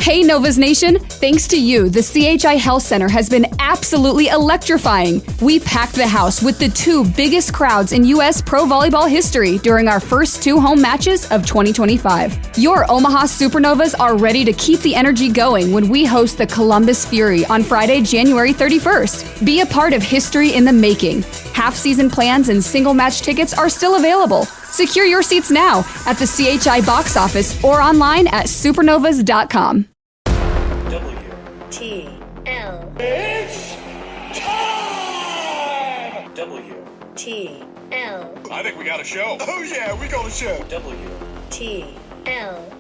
Hey Novas Nation, thanks to you, the CHI Health Center has been absolutely electrifying. We packed the house with the 2 biggest crowds in U.S. pro volleyball history during our first 2 home matches of 2025. Your Omaha Supernovas are ready to keep the energy going when we host the Columbus Fury on Friday, January 31st. Be a part of history in the making. Half-season plans and single-match tickets are still available. Secure your seats now at the CHI box office or online at supernovas.com. WTL. It's time! WTL. I think we got a show. Oh yeah, we got a show. WTL.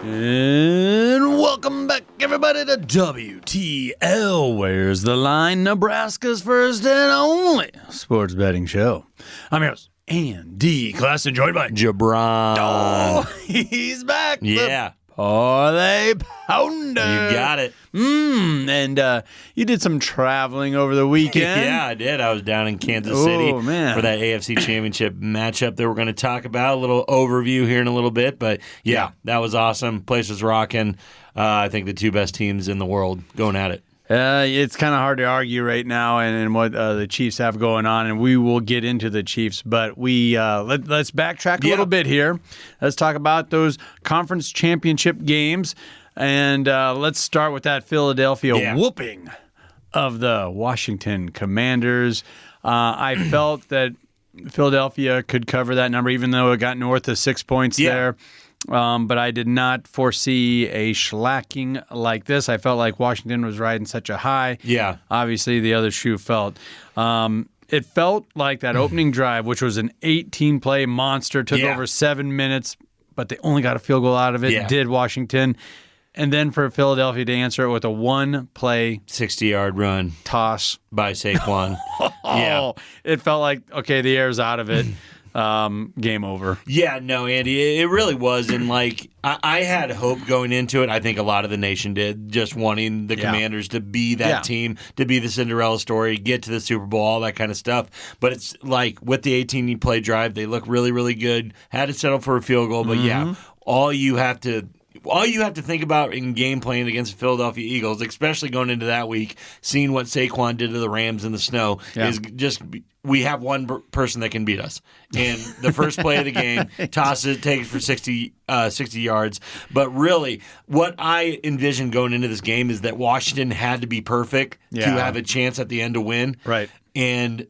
And welcome back, everybody, to WTL. Where's the Line? Nebraska's first and only sports betting show. I'm your host, Andy Classen, joined by JaBron. Oh, he's back. Yeah. The Parlay Pounder. You got it. And you did some traveling over the weekend. Yeah, I did. I was down in Kansas City Oh, man. for that AFC Championship matchup that we're going to talk about. A little overview here in a little bit. But, yeah, that was awesome. Place was rocking. I think the 2 best teams in the world going at it. It's kind of hard to argue right now and what the Chiefs have going on, and we will get into the Chiefs. But let's backtrack a little bit here. Let's talk about those conference championship games, and let's start with that Philadelphia whooping of the Washington Commanders. I felt that Philadelphia could cover that number, even though it got north of 6 points there. But I did not foresee a shellacking like this. I felt like Washington was riding such a high. Yeah. Obviously, the other shoe felt. It felt like that opening drive, which was an 18-play monster, took over 7 minutes, but they only got a field goal out of it, did Washington. And then for Philadelphia to answer it with a 1-play 60-yard run toss by Saquon. It felt like, okay, the air's out of it. Game over. Yeah, no, Andy, it really was. And, I had hope going into it. I think a lot of the nation did, just wanting the Commanders to be that team, to be the Cinderella story, get to the Super Bowl, all that kind of stuff. But it's like with the 18-play drive, they look really, really good. Had to settle for a field goal. But, all you have to think about in game playing against the Philadelphia Eagles, especially going into that week, seeing what Saquon did to the Rams in the snow, is just we have one person that can beat us. And the first play of the game, tosses it, takes it for 60 yards. But really, what I envisioned going into this game is that Washington had to be perfect to have a chance at the end to win. Right. And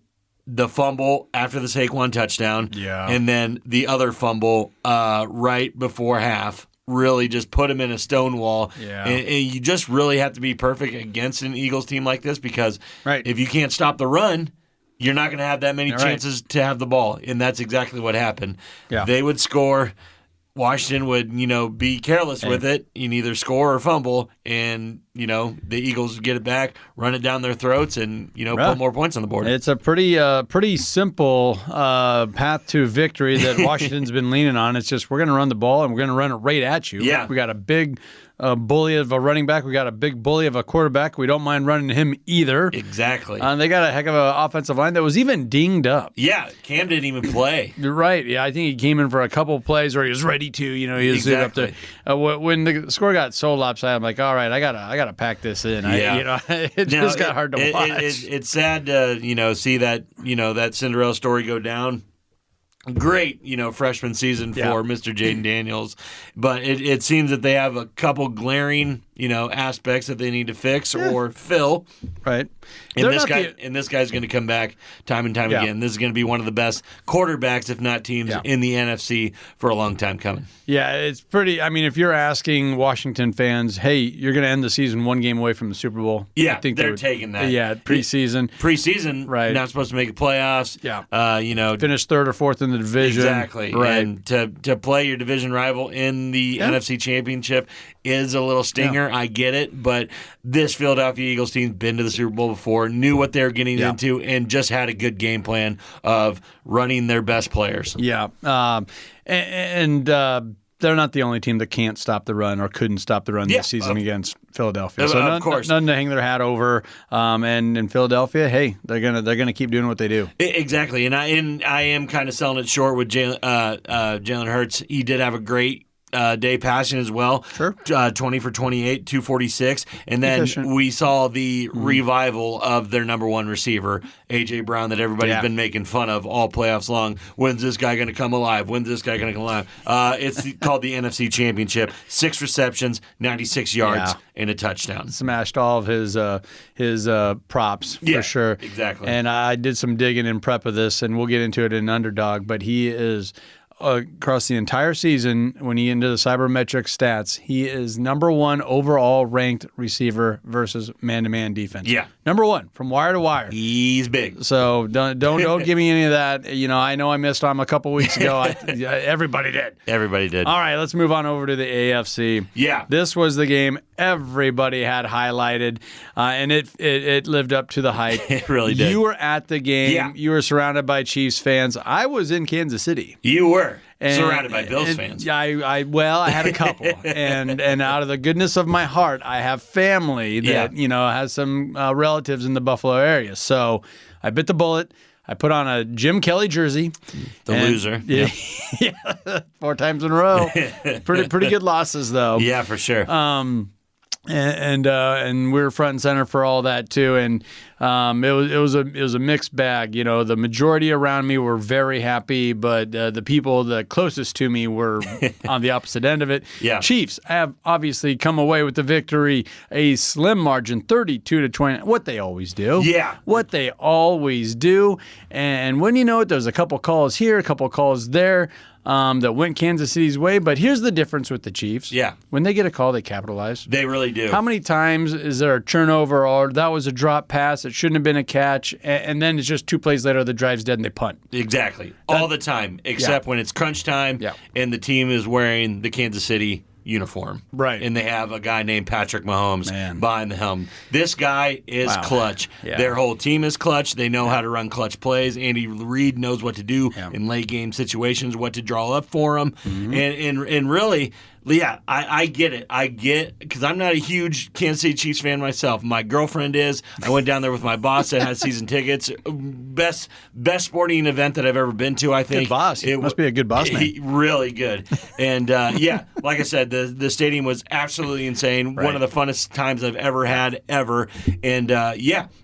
the fumble after the Saquon touchdown, and then the other fumble right before half, really just put him in a stonewall. And you just really have to be perfect against an Eagles team like this because if you can't stop the run, you're not going to have that many chances to have the ball. And that's exactly what happened. They would score. Washington would, be careless with it and either score or fumble, and, the Eagles would get it back, run it down their throats, and, put more points on the board. It's a pretty simple path to victory that Washington's been leaning on. It's just we're going to run the ball, and we're going to run it right at you. Yeah. We got a big bully of a running back. We got a big bully of a quarterback. We don't mind running him either. Exactly. They got a heck of an offensive line that was even dinged up. Yeah, Cam didn't even play. You're right. Yeah, I think he came in for a couple plays where he was ready to. He was up there. When the score got so lopsided, I'm like, all right, I gotta pack this in. It just got hard to watch. It's sad to see that that Cinderella story go down. Great, freshman season for Mr. Jaden Daniels, but it seems that they have a couple glaring, aspects that they need to fix or fill. Right. And this guy's going to come back time and time again. This is going to be one of the best quarterbacks, if not teams, in the NFC for a long time coming. Yeah, it's pretty. I mean, if you're asking Washington fans, hey, you're going to end the season 1 game away from the Super Bowl. Yeah, I think they're taking that. Yeah, preseason. Right. Not supposed to make playoffs. Yeah. Finish 3rd or 4th in the division. Exactly. Right. And to play your division rival in the NFC Championship is a little stinger. I get it, but this Philadelphia Eagles team's been to the Super Bowl before, knew what they were getting into, and just had a good game plan of running their best players. Yeah. And they're not the only team that can't stop the run or couldn't stop the run this season against Philadelphia. So of course, nothing to hang their hat over. And in Philadelphia, hey, they're gonna keep doing what they do. Exactly. And I am kind of selling it short with Jalen Hurts. He did have a great day passing as well. Sure. 20 for 28, 246. And then Efficient. we saw the revival of their number one receiver, A.J. Brown, that everybody's been making fun of all playoffs long. When's this guy going to come alive? When's this guy going to come alive? It's called the NFC Championship. 6 receptions, 96 yards, and a touchdown. Smashed all of his props for sure. Exactly. And I did some digging in prep of this, and we'll get into it in Underdog, but he is across the entire season, when he into the Cybermetric stats, he is number 1 overall ranked receiver versus man-to-man defense. Yeah. Number 1 from wire to wire. He's big. So don't give me any of that. I know I missed on him a couple weeks ago. Everybody did. Everybody did. All right, let's move on over to the AFC. Yeah. This was the game everybody had highlighted, and it lived up to the hype. It really did. You were at the game. Yeah. You were surrounded by Chiefs fans. I was in Kansas City. You were. And, surrounded by Bills fans. Yeah, I had a couple, and out of the goodness of my heart, I have family that has some relatives in the Buffalo area. So I bit the bullet. I put on a Jim Kelly jersey. Loser. Yeah, 4 times in a row. Pretty good losses though. Yeah, for sure. And we were front and center for all that too, and it was a mixed bag. The majority around me were very happy, but the people the closest to me were on the opposite end of it. Yeah. Chiefs have obviously come away with the victory, a slim margin, 32-20. What they always do. Yeah. What they always do. And when you know it, there's a couple calls here, a couple calls there. That went Kansas City's way, but here's the difference with the Chiefs. Yeah. When they get a call, they capitalize. They really do. How many times is there a turnover or that was a drop pass, it shouldn't have been a catch, and then it's just 2 plays later, the drive's dead and they punt? Exactly. All the time, except when it's crunch time and the team is wearing the Kansas City uniform. Right. And they have a guy named Patrick Mahomes behind the helm. This guy is clutch. Yeah. Their whole team is clutch. They know how to run clutch plays. Andy Reid knows what to do in late game situations, what to draw up for them. And really, yeah, I get it. Because I'm not a huge Kansas City Chiefs fan myself. My girlfriend is. I went down there with my boss that had season tickets. Best sporting event that I've ever been to, I think. Good boss. It must be a good boss man. Really good. And, like I said, the stadium was absolutely insane. Right. One of the funnest times I've ever had, ever. And,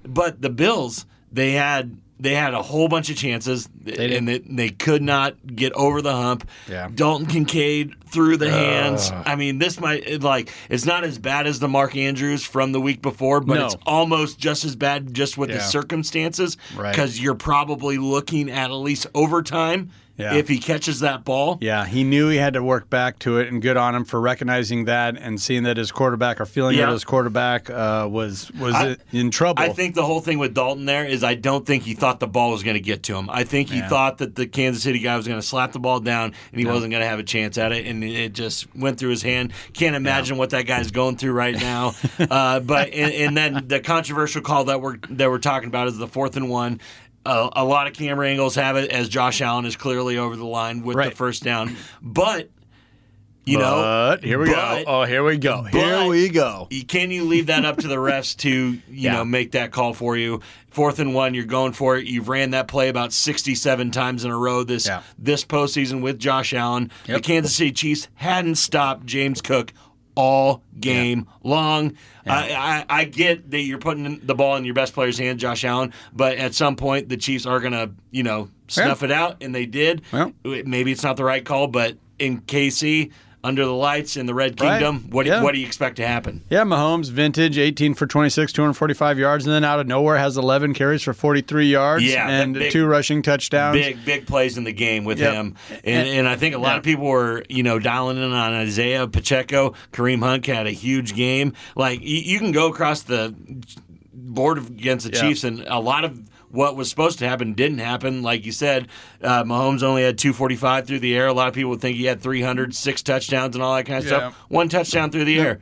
but the Bills, they had a whole bunch of chances, and they could not get over the hump. Yeah. Dalton Kincaid through the hands. I mean, this it's not as bad as the Mark Andrews from the week before, but it's almost just as bad just with the circumstances, because you're probably looking at least overtime. Yeah. If he catches that ball. Yeah, he knew he had to work back to it, and good on him for recognizing that and seeing that his quarterback, or feeling that his quarterback was in trouble. I think the whole thing with Dalton there is I don't think he thought the ball was going to get to him. I think he thought that the Kansas City guy was going to slap the ball down and he wasn't going to have a chance at it, and it just went through his hand. Can't imagine what that guy's going through right now. But then the controversial call that we're talking about is the 4th and 1. A lot of camera angles have it as Josh Allen is clearly over the line with the first down. But, here we go. Oh, here we go. Here we go. Can you leave that up to the refs to, make that call for you? 4th and 1, you're going for it. You've ran that play about 67 times in a row this postseason with Josh Allen. Yep. The Kansas City Chiefs hadn't stopped James Cook all game long. Yeah. I get that you're putting the ball in your best player's hand, Josh Allen, but at some point the Chiefs are going to, snuff it out, and they did. Well, maybe it's not the right call, but in KC, under the lights in the Red Kingdom, what do you expect to happen? Yeah, Mahomes, vintage, 18 for 26, 245 yards, and then out of nowhere has 11 carries for 43 yards and 2 rushing touchdowns. Big plays in the game with him. And I think a lot of people were, dialing in on Isaiah Pacheco. Kareem Hunt had a huge game. Like, you can go across the board against the Chiefs, and a lot of what was supposed to happen didn't happen. Like you said, Mahomes only had 245 through the air. A lot of people would think he had 300, 6 touchdowns and all that kind of stuff. 1 touchdown through the air.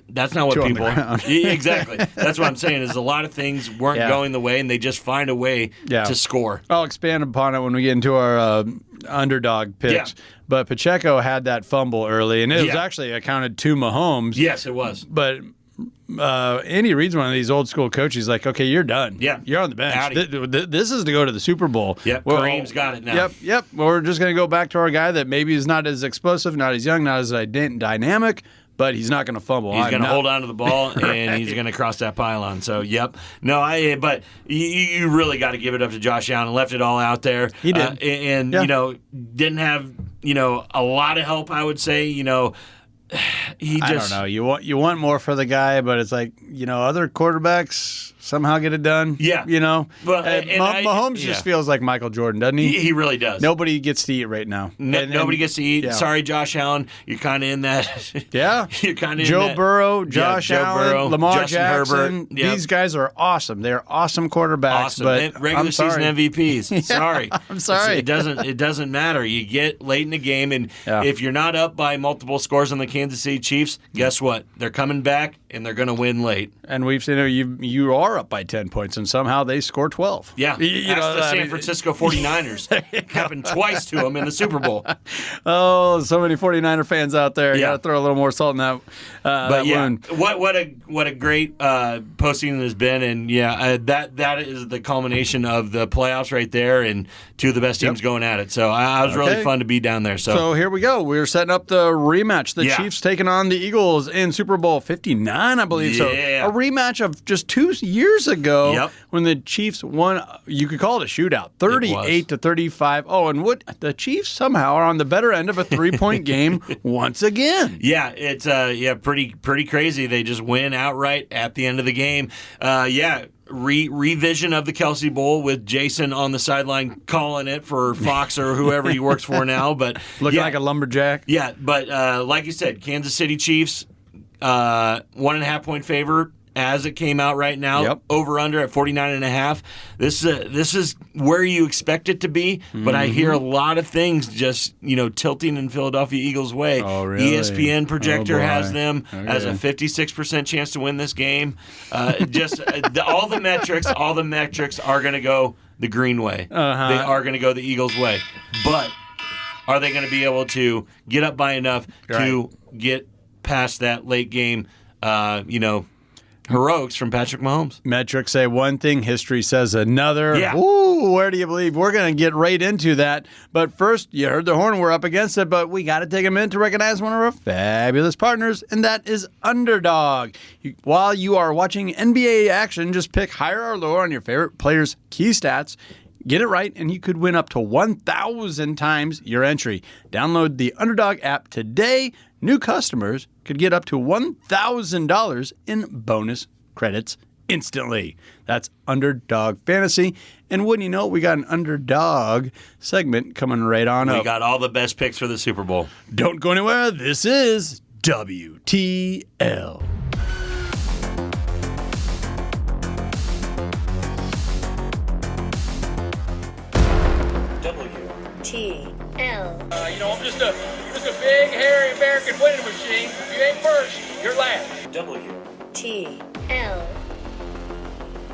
That's not what 2 people... Exactly. Right. That's what I'm saying, is a lot of things weren't going the way, and they just find a way to score. I'll expand upon it when we get into our underdog picks. Yeah. But Pacheco had that fumble early, and it was actually accounted to Mahomes. Yes, it was. But Andy Reid's one of these old school coaches. Like, okay, you're done. Yeah. You're on the bench. This is to go to the Super Bowl. Yep. Kareem's got it now. Yep. We're just going to go back to our guy that maybe is not as explosive, not as young, not as dynamic, but he's not going to fumble. He's going to hold on to the ball, and he's going to cross that pylon. So, yep. No, but you really got to give it up to Josh Allen. Left it all out there. He did. Didn't have, a lot of help, I would say. I don't know. You want more for the guy, but it's like, other quarterbacks somehow get it done. Yeah. Well, Mahomes just feels like Michael Jordan, doesn't he? He really does. Nobody gets to eat right now. Nobody gets to eat. Yeah. Sorry, Josh Allen. You're kind of in that. Yeah. You're kind of in Joe that. Burrow, Josh Allen, Lamar Justin Jackson. Herbert. Yep. These guys are awesome. They're awesome quarterbacks. Awesome. But Regular season MVPs. Yeah, Sorry. I'm sorry. It doesn't matter. You get late in the game, and if you're not up by multiple scores on the Kansas City Chiefs, guess what? They're coming back, and they're going to win late. And we've seen you are up by 10 points, and somehow they score 12. Yeah. That's the San Francisco 49ers. Happened twice to them in the Super Bowl. Oh, so many 49er fans out there. You got to throw a little more salt in that wound. What a great postseason has been, and that is the culmination of the playoffs right there, and two of the best teams going at it. So I was really fun to be down there. So here we go. We're setting up the rematch. The Chiefs taking on the Eagles in Super Bowl 59, I believe. So a rematch of just 2 years ago when the Chiefs won. You could call it a shootout, 38-35. Oh, and the Chiefs somehow are on the better end of a 3-point game once again. Yeah, it's pretty crazy. They just win outright at the end of the game. Revision of the Kelsey Bowl with Jason on the sideline calling it for Fox or whoever he works for now. But looking like a lumberjack. Yeah, but like you said, Kansas City Chiefs 1.5 point favorite as it came out right now. Yep. Over under at 49.5. This is where you expect it to be, but I hear a lot of things just tilting in Philadelphia Eagles' way. Oh, really? ESPN projector has them as a 56% chance to win this game. All the metrics are going to go the green way. They are going to go the Eagles' way, but are they going to be able to get up by enough to get past that late game? Heroics from Patrick Mahomes. Metrics say one thing, history says another. Yeah. Ooh, where do you believe? We're going to get right into that. But first, you heard the horn. We're up against it, but we got to take a minute to recognize one of our fabulous partners, and that is Underdog. While you are watching NBA action, just pick higher or lower on your favorite player's key stats. Get it right, and you could win up to 1,000 times your entry. Download the Underdog app today. New customers could get up to $1,000 in bonus credits instantly. That's Underdog Fantasy. And wouldn't you know, we got an Underdog segment coming right on up. We got all the best picks for the Super Bowl. Don't go anywhere. This is WTL. WTL. I'm just a big, hairy American winning machine. If you ain't first, you're last. WTL.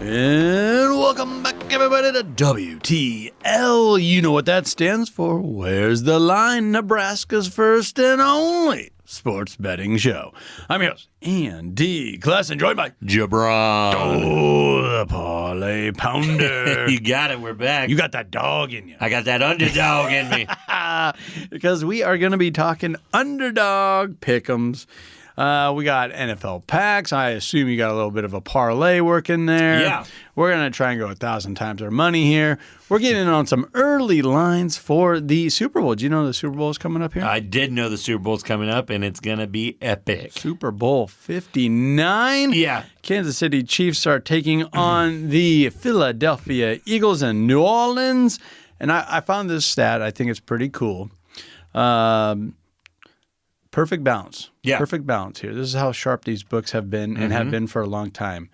And welcome back, everybody, to WTL. You know what that stands for. Where's the line? Nebraska's first and only sports betting show. I'm your host, Andy Classen, joined by JaBron. Oh, the Parlay Pounder. You got it. We're back. You got that dog in you. I got that underdog in me. Because we are going to be talking underdog pick'ems. We got NFL packs. I assume you got a little bit of a parlay working there. Yeah. We're going to try and go 1,000 times our money here. We're getting in on some early lines for the Super Bowl. Do you know the Super Bowl is coming up here? I did know the Super Bowl's coming up, and it's going to be epic. Super Bowl 59. Yeah. Kansas City Chiefs are taking on the Philadelphia Eagles in New Orleans. And I found this stat. I think it's pretty cool. Perfect balance. Yeah. Perfect balance here. This is how sharp these books have been and have been for a long time.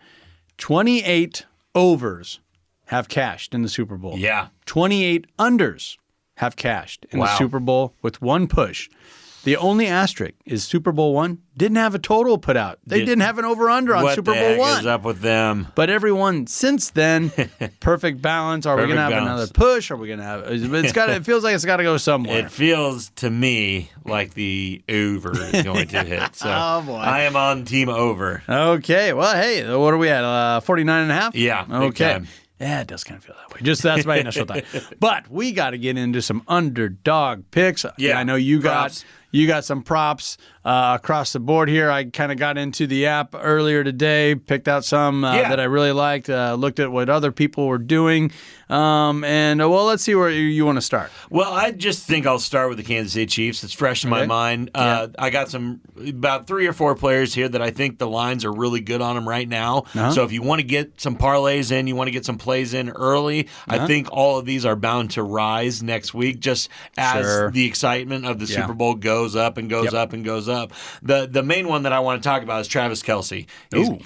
28 overs have cashed in the Super Bowl. Yeah. 28 unders have cashed in the Super Bowl with one push. The only asterisk is Super Bowl I didn't have a total put out. They didn't have an over-under on Super Bowl I. What the heck is up with them? But everyone since then, perfect balance. Are we going to have another push? Are we going to have? It feels like it's got to go somewhere. It feels to me like the over is going to hit. So oh boy, I am on team over. Okay. Well, hey, what are we at? 49.5? Yeah. Okay. Yeah, it does kind of feel that way. Just that's my initial thought. But we got to get into some underdog picks. Yeah, I know you got some props across the board here. I kind of got into the app earlier today, picked out some that I really liked, looked at what other people were doing. Let's see where you want to start. Well, I just think I'll start with the Kansas City Chiefs. It's fresh in my mind. I got about 3 or 4 players here that I think the lines are really good on them right now. So if you want to get some parlays in, you want to get some plays in early, I think all of these are bound to rise next week just as the excitement of the Super Bowl goes up and goes up and goes up. The main one that I want to talk about is Travis Kelce.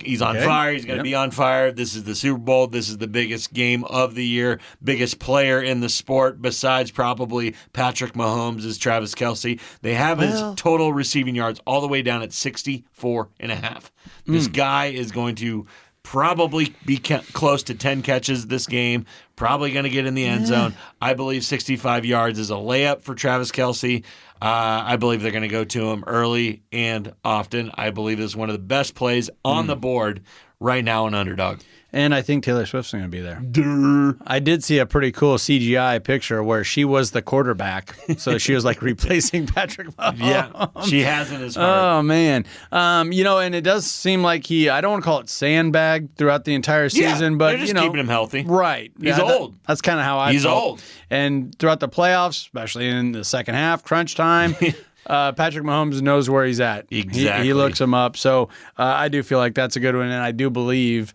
He's on fire. He's going to be on fire. This is the Super Bowl. This is the biggest game of the year. Biggest player in the sport besides probably Patrick Mahomes is Travis Kelce. They have his total receiving yards all the way down at 64.5. This guy is going to probably be close to 10 catches this game, probably going to get in the end zone. I believe 65 yards is a layup for Travis Kelce. I believe they're going to go to him early and often. I believe it's one of the best plays on the board right now in Underdog. And I think Taylor Swift's going to be there. I did see a pretty cool CGI picture where she was the quarterback. So she was like replacing Patrick Mahomes. Yeah, she has in his heart. Oh, man. And it does seem like I don't want to call it sandbag throughout the entire season, but, they're just keeping him healthy. Right. He's old. That's kind of how I felt. He's old. And throughout the playoffs, especially in the second half, crunch time, Patrick Mahomes knows where he's at. Exactly. He looks him up. So I do feel like that's a good one, and I do believe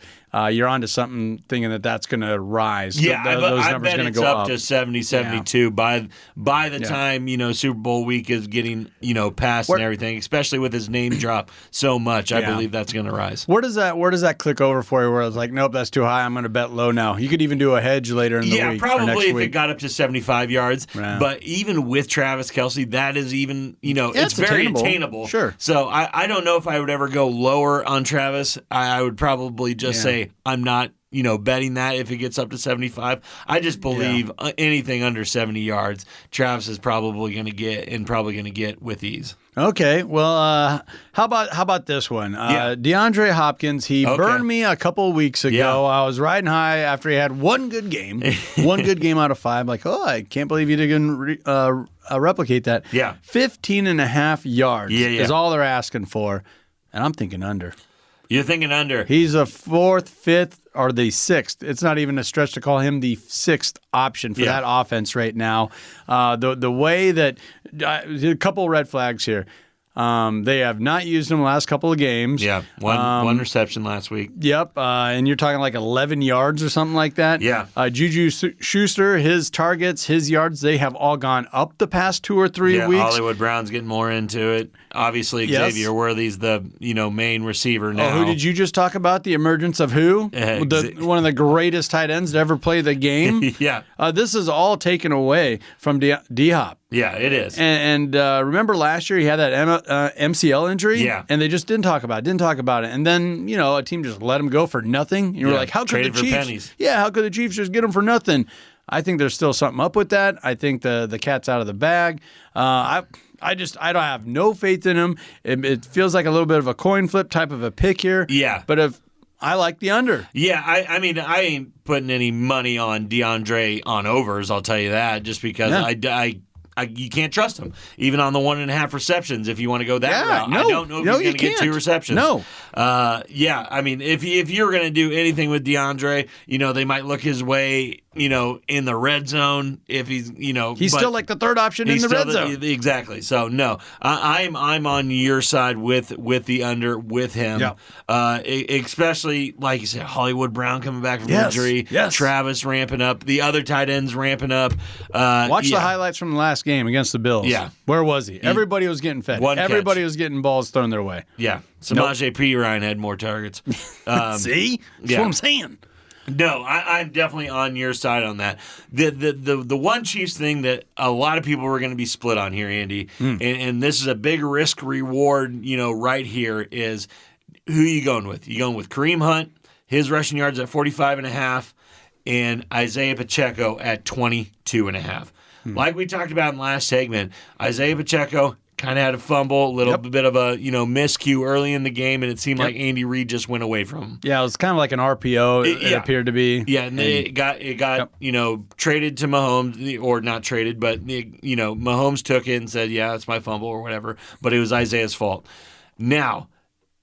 you're onto something thinking that's going to rise. Yeah, those I numbers bet going to it's go up to 70, 72 by the time, Super Bowl week is getting, past and everything, especially with his name drop so much. I believe that's going to rise. Where does that click over for you where it's like, nope, that's too high, I'm going to bet low now? You could even do a hedge later in the week. Yeah, probably next if week. it got up to 75 yards. Yeah. But even with Travis Kelce, that is even, it's very attainable. Sure. So I don't know if I would ever go lower on Travis. I would probably just say I'm not, betting that if it gets up to 75. I just believe anything under 70 yards, Travis is probably going to get with ease. Okay, well, how about this one? DeAndre Hopkins, he burned me a couple of weeks ago. Yeah. I was riding high after he had one good game out of 5. Like, I can't believe you didn't replicate that. Yeah. 15.5 yards is all they're asking for, and I'm thinking under. You're thinking under. He's a 4th, 5th, or the 6th. It's not even a stretch to call him the 6th option for that offense right now. The way that a couple red flags here. They have not used him the last couple of games. Yeah, one reception last week. Yep, and you're talking like 11 yards or something like that. Yeah. Juju Schuster, his targets, his yards, they have all gone up the past 2 or 3 weeks. Hollywood Brown's getting more into it. Obviously, Xavier Worthy's the main receiver now. Oh, who did you just talk about? The emergence of who? One of the greatest tight ends to ever play the game? Yeah. This is all taken away from D-Hop. Yeah, it is. And remember last year he had that MCL injury? Yeah. And they just didn't talk about it. And then, a team just let him go for nothing. And you were like, how could the Chiefs? Pennies. Yeah, how could the Chiefs just get him for nothing? I think there's still something up with that. I think the cat's out of the bag. I don't have no faith in him. It feels like a little bit of a coin flip type of a pick here. Yeah. But if I like the under. Yeah, I mean, I ain't putting any money on DeAndre on overs, I'll tell you that, just because you can't trust him, even on the 1.5 receptions. If you want to go that route, I don't know if he's going to get 2 receptions. No. I mean, if you're going to do anything with DeAndre, they might look his way, in the red zone. If he's still like the 3rd option in the red zone. Exactly. So no, I'm on your side with the under with him. Yeah. Especially like you said, Hollywood Brown coming back from injury. Yes. Travis ramping up. The other tight ends ramping up. Watch the highlights from the last game against the Bills. Yeah. Where was he? Everybody was getting fed. Everybody was getting balls thrown their way. Yeah. Samaje Perine had more targets. See? That's what I'm saying. No, I'm definitely on your side on that. The one Chiefs thing that a lot of people were going to be split on here, Andy, and this is a big risk reward, right here is who you going with? You going with Kareem Hunt, his rushing yards at 45.5, and Isaiah Pacheco at 22.5. Like we talked about in the last segment, Isaiah Pacheco kind of had a fumble, a little bit of a miscue early in the game, and it seemed like Andy Reid just went away from him. Yeah, it was kind of like an RPO. It appeared to be. Yeah, and it got traded to Mahomes, or not traded, but Mahomes took it and said, "Yeah, it's my fumble" or whatever. But it was Isaiah's fault. Now,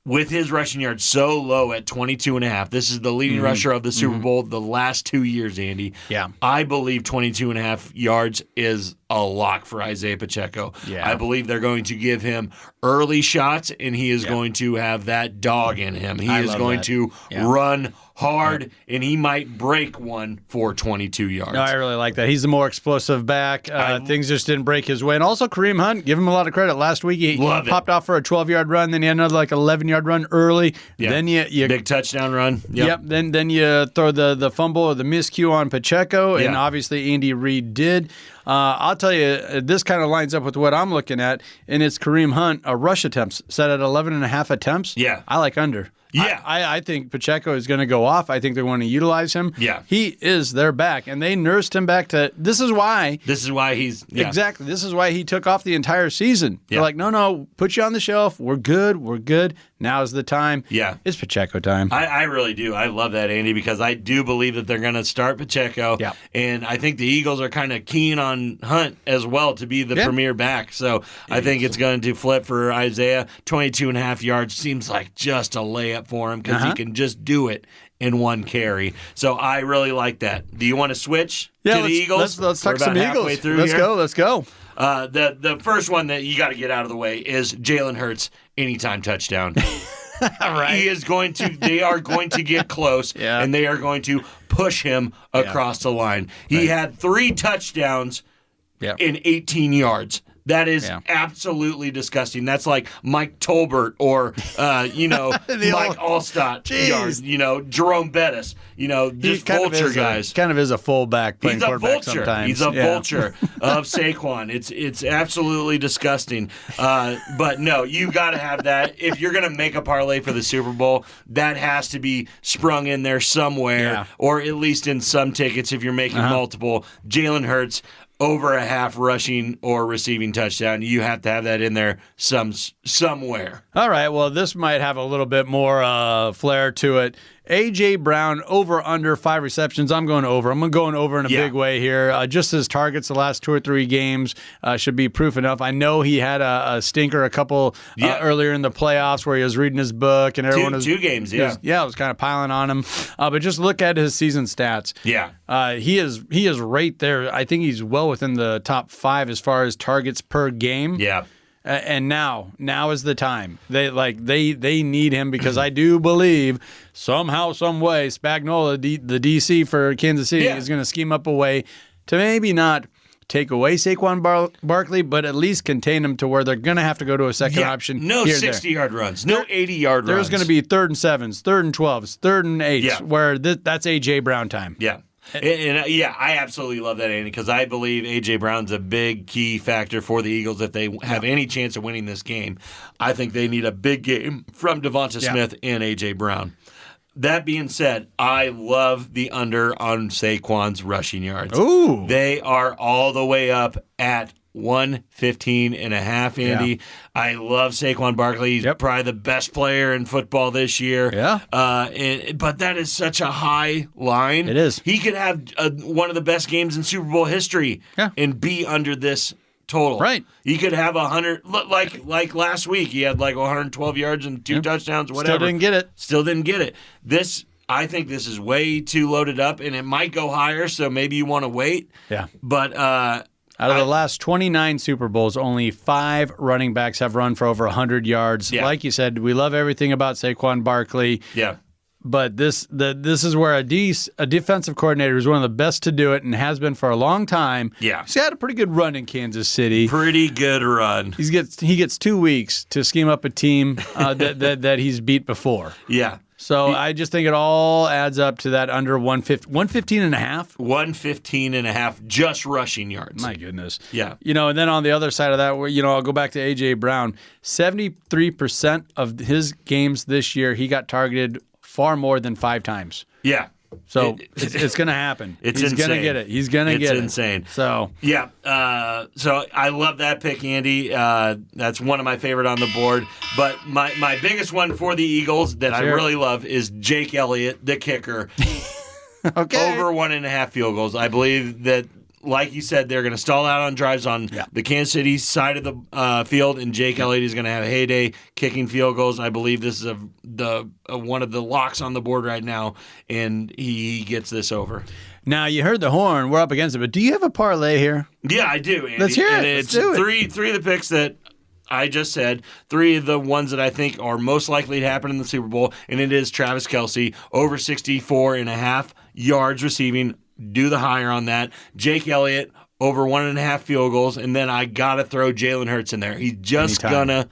with his rushing yards so low at 22.5, this is the leading rusher of the Super Bowl the last 2 years, Andy. Yeah. I believe 22.5 yards is a lock for Isaiah Pacheco. Yeah. I believe they're going to give him early shots, and he is going to have that dog in him. He is going to run hard, and he might break one for 22 yards. No, I really like that. He's the more explosive back. Things just didn't break his way. And also Kareem Hunt, give him a lot of credit. Last week he popped off for a 12-yard run, then he had another 11-yard run early. Yeah. Then you big touchdown run. Yep. Then you throw the fumble or the miscue on Pacheco, and obviously Andy Reid did. I'll tell you, this kind of lines up with what I'm looking at, and it's Kareem Hunt, rush attempts, set at 11.5 attempts. Yeah. I like under. Yeah. I think Pacheco is going to go off. I think they want to utilize him. Yeah. He is their back, and they nursed him back to – this is why he's – Exactly. This is why he took off the entire season. They're like, no, put you on the shelf. We're good. Now's the time. Yeah. It's Pacheco time. I really do. I love that, Andy, because I do believe that they're going to start Pacheco. Yeah. And I think the Eagles are kind of keen on Hunt as well to be the premier back. So I think it's going to flip for Isaiah. 22.5 yards seems like just a layup for him because he can just do it in one carry. So I really like that. Do you want to switch to the Eagles? Let's talk some Eagles. Let's go. The first one that you got to get out of the way is Jalen Hurts anytime touchdown. Right. They are going to get close, and they are going to push him across the line. He had 3 touchdowns in 18 yards. That is absolutely disgusting. That's like Mike Tolbert or, Mike Allstott, Jerome Bettis, just vulture guys. Kind of is a fullback playing He's a quarterback vulture. sometimes. He's a vulture of Saquon. It's absolutely disgusting. But no, you got to have that. If you're going to make a parlay for the Super Bowl, that has to be sprung in there somewhere, or at least in some tickets if you're making multiple. Jalen Hurts, over a half rushing or receiving touchdown. You have to have that in there somewhere. All right, well, this might have a little bit more flair to it. A.J. Brown, over under 5 receptions. I'm going over. I'm going over in a big way here. Just his targets the last 2 or 3 games should be proof enough. I know he had a stinker a couple earlier in the playoffs where he was reading his book and everyone was 2 games. It was kind of piling on him. But just look at his season stats. He is right there. I think he's well within the top 5 as far as targets per game. And now is the time. They need him because I do believe somehow, some way, Spagnuolo, the DC for Kansas City, is going to scheme up a way to maybe not take away Saquon Barkley, but at least contain him to where they're going to have to go to a second option. No 60-yard runs, no 80-yard runs. There's going to be 3rd and 7s, 3rd and 12s, 3rd and 8s, where that's A.J. Brown time. I absolutely love that, Andy, because I believe A.J. Brown's a big key factor for the Eagles if they have any chance of winning this game. I think they need a big game from Devonta Smith and A.J. Brown. That being said, I love the under on Saquon's rushing yards. Ooh. They are all the way up at 115.5, Andy. I love Saquon Barkley. He's probably the best player in football this year. But that is such a high line. It is. He could have one of the best games in Super Bowl history and be under this total. Right. He could have 100, like last week. He had 112 yards and 2 touchdowns, whatever. Still didn't get it. I think this is way too loaded up, and it might go higher, so maybe you want to wait. But out of the last 29 Super Bowls, only 5 running backs have run for over 100 yards. Like you said, we love everything about Saquon Barkley. But this is where a defensive coordinator is one of the best to do it and has been for a long time. He's had a pretty good run in Kansas City. Pretty good run. He gets 2 weeks to scheme up a team that he's beat before. So I just think it all adds up to that under 115 and a half. 115 and a half just rushing yards. My goodness. Yeah. And then on the other side of that, I'll go back to A.J. Brown. 73% of his games this year, he got targeted far more than 5 times. Yeah. So it's going to happen. He's going to get it. He's going to get it. It's insane. So yeah. So I love that pick, Andy. That's one of my favorite on the board. But my biggest one for the Eagles that I really love is Jake Elliott, the kicker. Okay. Over 1.5 field goals. I believe that, like you said, they're going to stall out on drives on the Kansas City side of the field, and Jake Elliott is going to have a heyday kicking field goals. I believe this is one of the locks on the board right now, and he gets this over. Now, you heard the horn. We're up against it, but do you have a parlay here? Yeah, I do, Andy. Let's hear it. And Let's it's do it. three of the picks that I just said, 3 of the ones that I think are most likely to happen in the Super Bowl, and it is Travis Kelce, over 64.5 yards receiving. Do the higher on that. Jake Elliott, over 1.5 field goals, and then I gotta throw Jalen Hurts in there. He's just gonna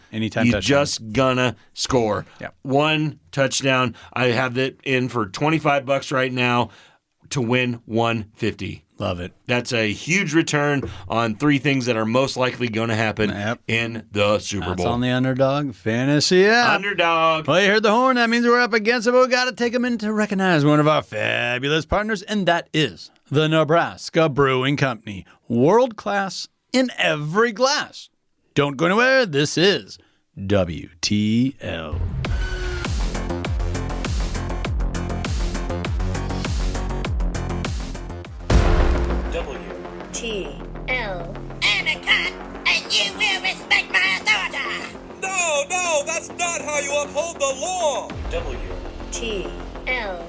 score. Yep. 1 touchdown. I have that in for $25 right now to win $150. Love it. That's a huge return on 3 things that are most likely going to happen in the Super Bowl. That's on the Underdog Fantasy app. Underdog. Well, you heard the horn. That means we're up against it, but we got to take them in to recognize one of our fabulous partners, and that is the Nebraska Brewing Company. World class in every glass. Don't go anywhere. This is WTL. WTL. I'm a cop, and you will respect my authority. No, that's not how you uphold the law. WTL.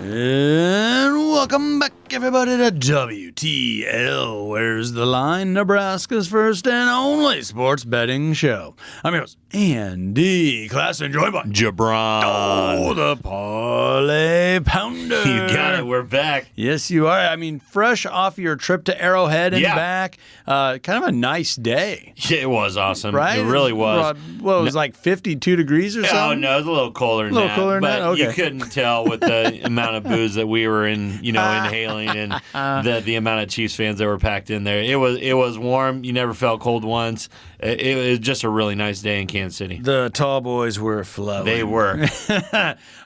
And welcome back, everybody, to WTL. Where's the Line? Nebraska's first and only sports betting show. I'm your host, Andy Classen, joined by JaBron. Oh, the Parlay Pounder. You got it. We're back. Yes, you are. I mean, fresh off your trip to Arrowhead and back. Kind of a nice day. Yeah, it was awesome. Right? It really was. Well, it was like 52 degrees or something? Oh, no, it was a little colder than that. But Okay. you couldn't tell with the amount of booze that we were inhaling and the amount of Chiefs fans that were packed in there. It was warm. You never felt cold once. It was just a really nice day in Kansas City. The tall boys were flowing. They were.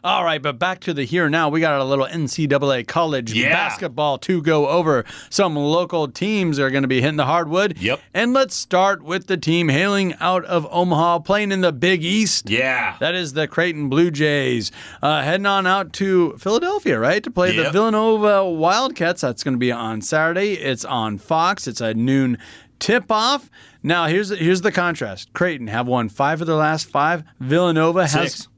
All right, but back to the here now. We got a little NCAA college basketball to go over. Some local teams are going to be hitting the hardwood. Yep. And let's start with the team hailing out of Omaha, playing in the Big East. Yeah. That is the Creighton Blue Jays. Heading on out to Philadelphia, right, to play the Villanova Wildcats. That's going to be on Saturday. It's on Fox. It's a noon tip-off. Now, here's the contrast. Creighton have won 5 of their last 5. Villanova has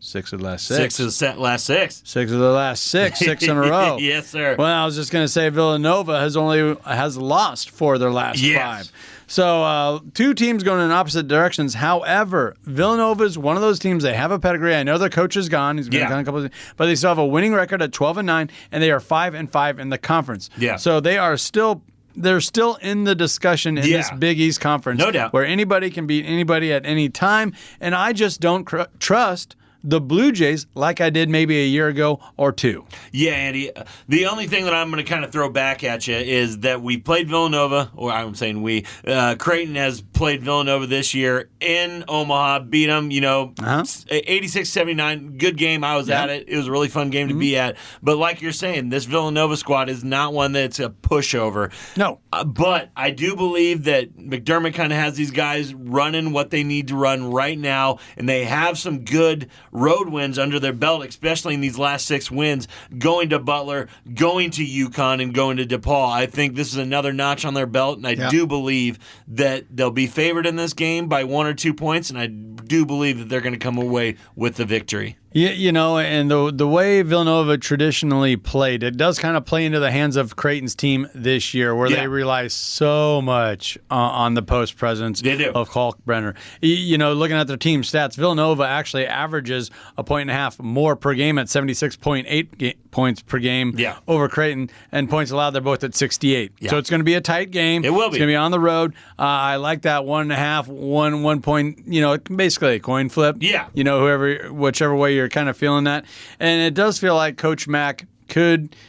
6 of the last 6. 6 of the last 6. 6 of the last 6. 6 in a row. Yes, sir. Well, I was just going to say Villanova has lost 4 of their last 5. So 2 teams going in opposite directions. However, Villanova is one of those teams. They have a pedigree. I know their coach is gone. He's been gone a couple of, but they still have a winning record at 12-9, and they are 5-5 in the conference. Yeah. So they're still in the discussion in this Big East conference. No doubt. Where anybody can beat anybody at any time. And I just don't trust the Blue Jays like I did maybe a year ago or 2. Yeah, Andy. The only thing that I'm going to kind of throw back at you is that we played Villanova, or I'm saying Creighton has played Villanova this year in Omaha, beat them, 86-79. Good game. I was at it. It was a really fun game to be at. But like you're saying, this Villanova squad is not one that's a pushover. No. But I do believe that McDermott kind of has these guys running what they need to run right now, and they have some good road wins under their belt, especially in these last 6 wins, going to Butler, going to UConn, and going to DePaul. I think this is another notch on their belt, and I do believe that they'll be favored in this game by 1 or 2 points, and I do believe that they're going to come away with the victory. And the way Villanova traditionally played, it does kind of play into the hands of Creighton's team this year, where they rely so much on the post presence of Kalkbrenner. Looking at their team stats, Villanova actually averages 1.5 points more per game at 76.8 points per game over Creighton, and points allowed, they're both at 68. So it's going to be a tight game. It will be. It's going to be on the road. I like that 1.5, 1 point, basically a coin flip. Yeah. Whichever way you're kind of feeling that. And it does feel like Coach Mack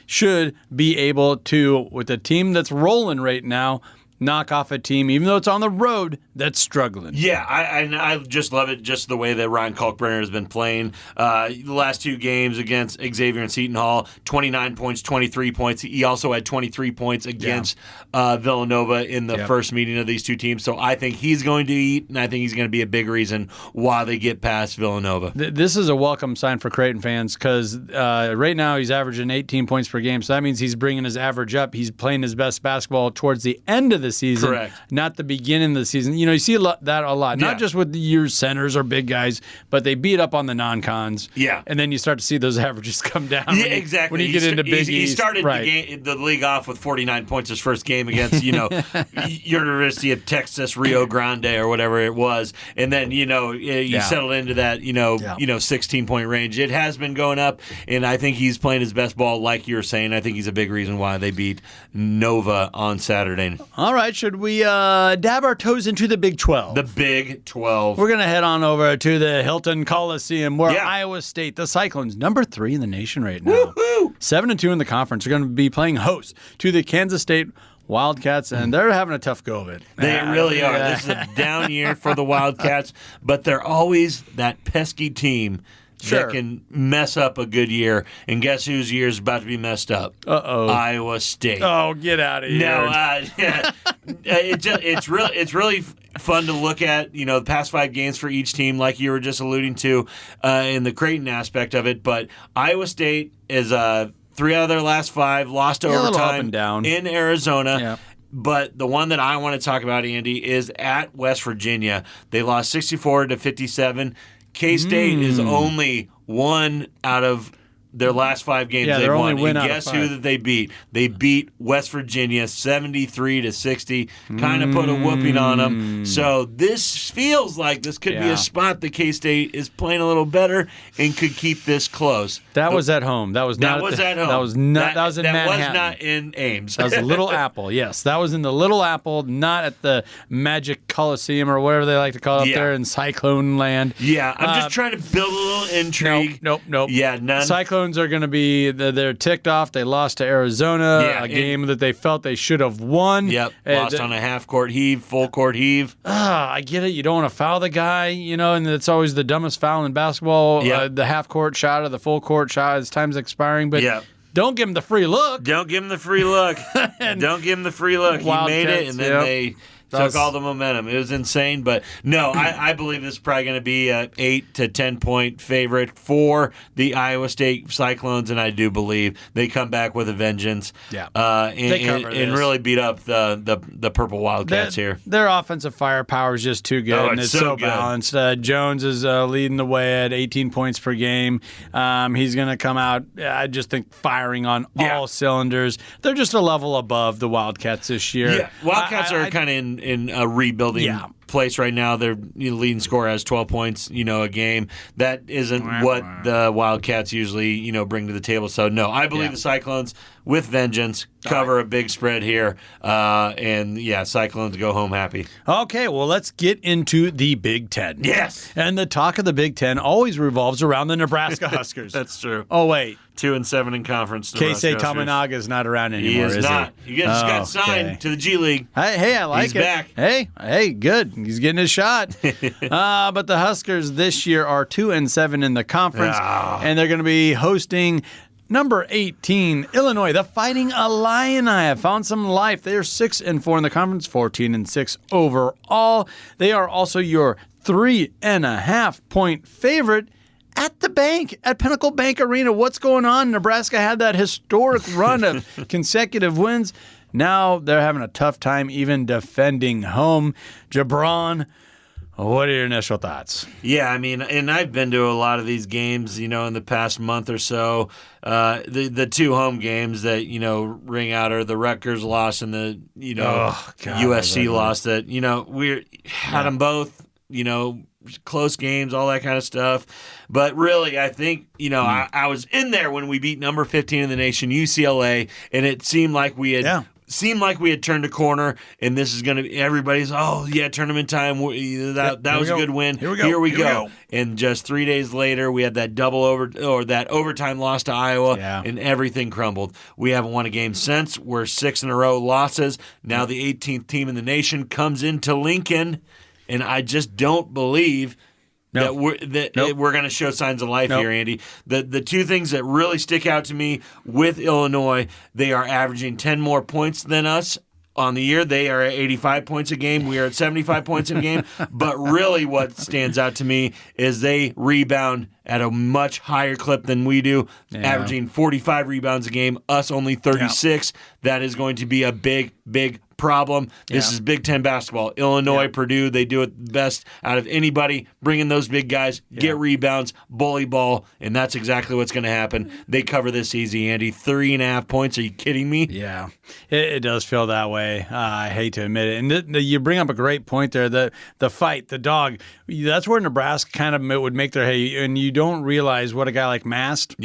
should be able to, with a team that's rolling right now, knock off a team, even though it's on the road, that's struggling. Yeah, I just love it, just the way that Ryan Kalkbrenner has been playing. The last 2 games against Xavier and Seton Hall, 29 points, 23 points. He also had 23 points against Villanova in the first meeting of these two teams. So I think he's going to eat, and I think he's going to be a big reason why they get past Villanova. This is a welcome sign for Creighton fans, because right now he's averaging 18 points per game. So that means he's bringing his average up. He's playing his best basketball towards the end of the season, correct, not the beginning of the season. You see that a lot, not just with your centers or big guys, but they beat up on the non-cons. Yeah. And then you start to see those averages come down. Yeah, exactly. When you get into Big East. He started the league off with 49 points his first game against, University of Texas, Rio Grande, or whatever it was. And then, you settled into that, 16-point range. It has been going up, and I think he's playing his best ball, like you're saying. I think he's a big reason why they beat Nova on Saturday. All right, should we dab our toes into the Big 12? The Big 12. We're going to head on over to the Hilton Coliseum, where Iowa State, the Cyclones, number 3 in the nation right now, Woo-hoo! 7-2 in the conference, are going to be playing host to the Kansas State Wildcats, and they're having a tough go of it. They really are. This is a down year for the Wildcats, but they're always that pesky team that can mess up a good year. And guess whose year is about to be messed up? Iowa State. Oh, get out of here. No, it's really fun to look at, the past 5 games for each team, like you were just alluding to in the Creighton aspect of it. But Iowa State is 3 out of their last 5, lost to overtime up and down in Arizona. Yeah. But the one that I want to talk about, Andy, is at West Virginia. They lost 64-57. K-State is only 1 out of their last 5 games they've won. And guess who that they beat? They beat West Virginia 73-60. Kind of put a whooping on them. So this feels like this could be a spot that K-State is playing a little better and could keep this close. That was at home. That was not at home. That was not. That was in Manhattan. That was not in Ames. That was the Little Apple. Yes, that was in the Little Apple, not at the Magic Coliseum or whatever they like to call it up there in Cyclone Land. Yeah, I'm just trying to build a little intrigue. Nope. Yeah, none. Cyclones are going to be, they're ticked off. They lost to Arizona, a game that they felt they should have won. Yep, lost on a half-court heave, full-court heave. I get it. You don't want to foul the guy, and it's always the dumbest foul in basketball, the half-court shot or the full-court shot as time's expiring. But don't give him the free look. Don't give him the free look. Don't give him the free look. He made it, and then they took all the momentum. It was insane. But, no, I believe this is probably going to be an 8 to 10-point favorite for the Iowa State Cyclones, and I do believe they come back with a vengeance and really beat up the Purple Wildcats here. Their offensive firepower is just too good, and it's so balanced. Jones is leading the way at 18 points per game. He's going to come out, I just think, firing on all cylinders. They're just a level above the Wildcats this year. Yeah, Wildcats are kind of in a rebuilding place right now. Their leading scorer has 12 points, a game. That isn't what the Wildcats usually, bring to the table. So, no, I believe the Cyclones, with vengeance, cover a big spread here. Cyclones go home happy. Okay, well, let's get into the Big Ten. Yes. And the talk of the Big Ten always revolves around the Nebraska Huskers. That's true. Oh, wait. 2-7 in conference. Keisei Tamanaga is not around anymore, he is not. He just got signed to the G League. Hey, I like He's it. Back. Hey, good. He's getting his shot. But the Huskers this year are 2-7 in the conference, and they're going to be hosting number 18, Illinois, the Fighting Illini. Have found some life. They are 6-4 in the conference, 14-6 overall. They are also your 3.5-point favorite at the bank, at Pinnacle Bank Arena. What's going on? Nebraska had that historic run of consecutive wins. Now they're having a tough time even defending home. JaBron, What are your initial thoughts? Yeah, I mean, and I've been to a lot of these games, in the past month or so. The two home games that, ring out are the Rutgers loss and the, USC loss that, we had them both, close games, all that kind of stuff. But really, I think, I was in there when we beat number 15 in the nation, UCLA, and it seemed like we had turned a corner, and this is going to be everybody's, tournament time. That was a good win. Here we go. And just 3 days later, we had that that overtime loss to Iowa, and everything crumbled. We haven't won a game since. We're 6 in a row losses. Now the 18th team in the nation comes into Lincoln, and I just don't believe that we're going to show signs of life here, Andy. The two things that really stick out to me with Illinois, they are averaging 10 more points than us on the year. They are at 85 points a game. We are at 75 points a game. But really what stands out to me is they rebound at a much higher clip than we do, averaging 45 rebounds a game, us only 36. That is going to be a big, big problem. This is Big Ten basketball. Illinois, Purdue, they do it best out of anybody. Bring in those big guys, get rebounds, bully ball, and that's exactly what's going to happen. They cover this easy, Andy. 3.5 points. Are you kidding me? Yeah, it does feel that way. I hate to admit it. And you bring up a great point there. The fight, the dog. That's where Nebraska kind of would make their hay, and you don't realize what a guy like Mast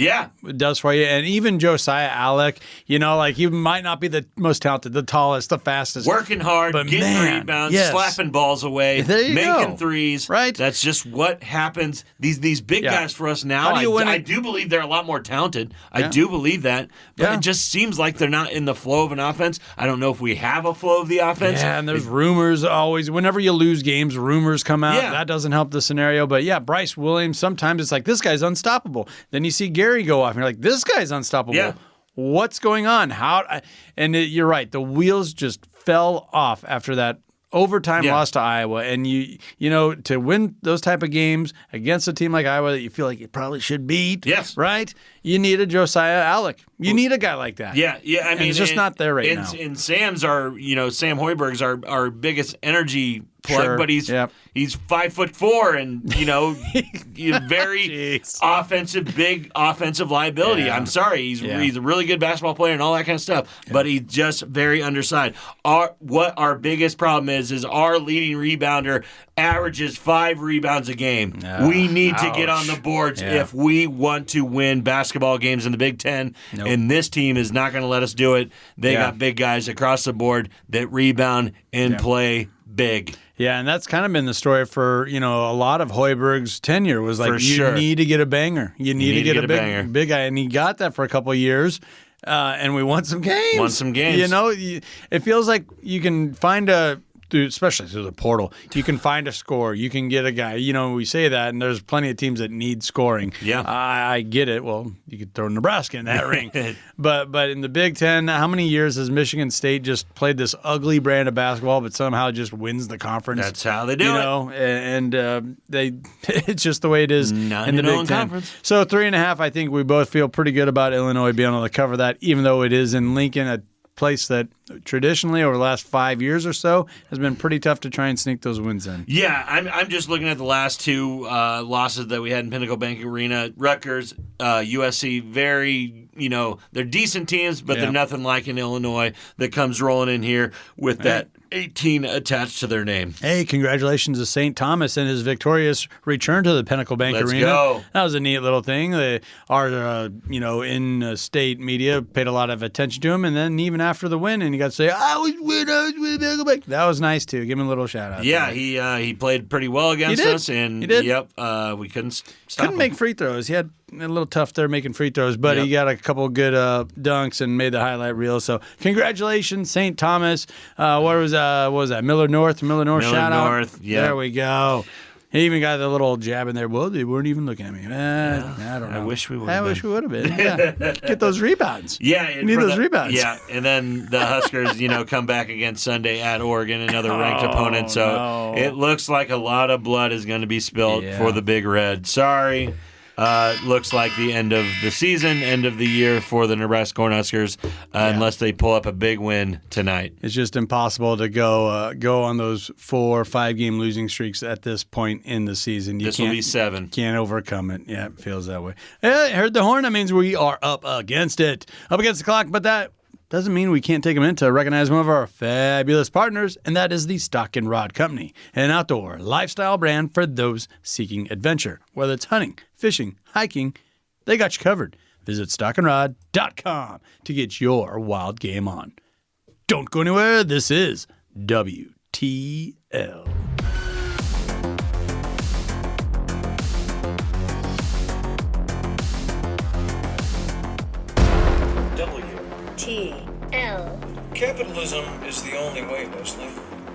does for you. And even Josiah Alec, he might not be the most talented, the tallest, the fastest. Working hard, but getting rebounds, slapping balls away, making threes. Right. That's just what happens. These big guys for us now, I do believe they're a lot more talented. I do believe that. But it just seems like they're not in the flow of an offense. I don't know if we have a flow of the offense. Yeah, and there's rumors always. Whenever you lose games, rumors come out. That doesn't help the scenario. But Bryce Williams, sometimes it's like, this guy's unstoppable. Then you see Gary go off, and you're like, this guy's unstoppable. Yeah. What's going on? You're right. The wheels just fell off after that overtime loss to Iowa. And to win those type of games against a team like Iowa that you feel like you probably should beat, right? You need a Josiah Alec. You need a guy like that. Yeah. I mean, he's just not there right now. And Sam Hoiberg's our biggest energy plug, but he's 5'4" and very big offensive liability. I'm sorry, he's a really good basketball player and all that kind of stuff, but he's just very undersized. What our biggest problem is our leading rebounder averages 5 rebounds a game. We need to get on the boards if we want to win basketball games in the Big Ten, and this team is not going to let us do it. They got big guys across the board that rebound and play big. Yeah, and that's kind of been the story for, a lot of Hoiberg's tenure was like, need to get a banger. You need to get a big guy. And he got that for a couple of years, and we won some games. It feels like you can find especially through the portal, you can find a score. You can get a guy. We say that, and there's plenty of teams that need scoring. Yeah. I get it. Well, you could throw Nebraska in that ring. But in the Big Ten, how many years has Michigan State just played this ugly brand of basketball, but somehow just wins the conference? That's how they do it. And it's just the way it is in the Big Ten. Conference. So 3.5, I think we both feel pretty good about Illinois being able to cover that, even though it is in Lincoln, a place that traditionally over the last 5 years or so has been pretty tough to try and sneak those wins in. Yeah, I'm just looking at the last two losses that we had in Pinnacle Bank Arena. Rutgers, USC, very, they're decent teams, but they're nothing like in Illinois that comes rolling in here with that 18 attached to their name. Hey, congratulations to St. Thomas and his victorious return to the Pinnacle Bank Arena. Let's go. That was a neat little thing. Our in-state media paid a lot of attention to him, and then even after the win, and he got to say, I was with Pinnacle Bank. That was nice, too. Give him a little shout-out. Yeah, he played pretty well against us, and he did. We couldn't stop him. Make free throws. He had a little tough there making free throws, but he got a couple good dunks and made the highlight reel. So congratulations, St. Thomas. What was that? Miller North shout out. There we go. He even got the little jab in there. Well, they weren't even looking at me. I don't know. I wish we would have been. Yeah. Get those rebounds. Yeah. You need those rebounds. Yeah. And then the Huskers, come back again Sunday at Oregon, another ranked opponent. So it looks like a lot of blood is going to be spilled for the Big Red. Sorry. looks like the end of the season, end of the year for the Nebraska Cornhuskers, unless they pull up a big win tonight. It's just impossible to go on those 4 or 5 game losing streaks at this point in the season. This will be 7. Can't overcome it. Yeah, it feels that way. Hey, heard the horn. That means we are up against it. Up against the clock, but that doesn't mean we can't take a minute to recognize one of our fabulous partners, and that is the Stock and Rod Company, an outdoor lifestyle brand for those seeking adventure. Whether it's hunting, fishing, hiking, they got you covered. Visit stockandrod.com to get your wild game on. Don't go anywhere. This is WTL. WTL. Capitalism is the only way, Leslie.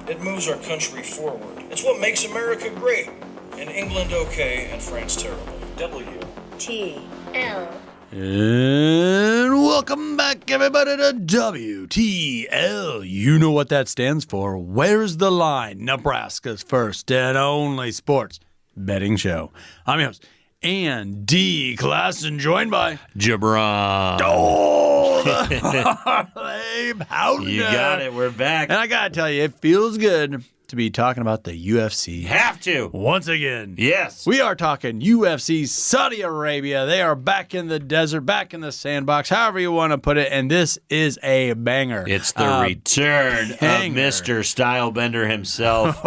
It moves our country forward. It's what makes America great, and England okay, and France terrible. WTL. And welcome back, everybody, to WTL. You know what that stands for. Where's the line? Nebraska's first and only sports betting show. I'm your host, Andy Classen, joined by JaBron. Oh, the Parlay Pounder. You got it. We're back. And I got to tell you, it feels good to be talking about the UFC. Have to. Once again. Yes. We are talking UFC Saudi Arabia. They are back in the desert, back in the sandbox, however you want to put it, and this is a banger. It's the return of Mr. Stylebender himself,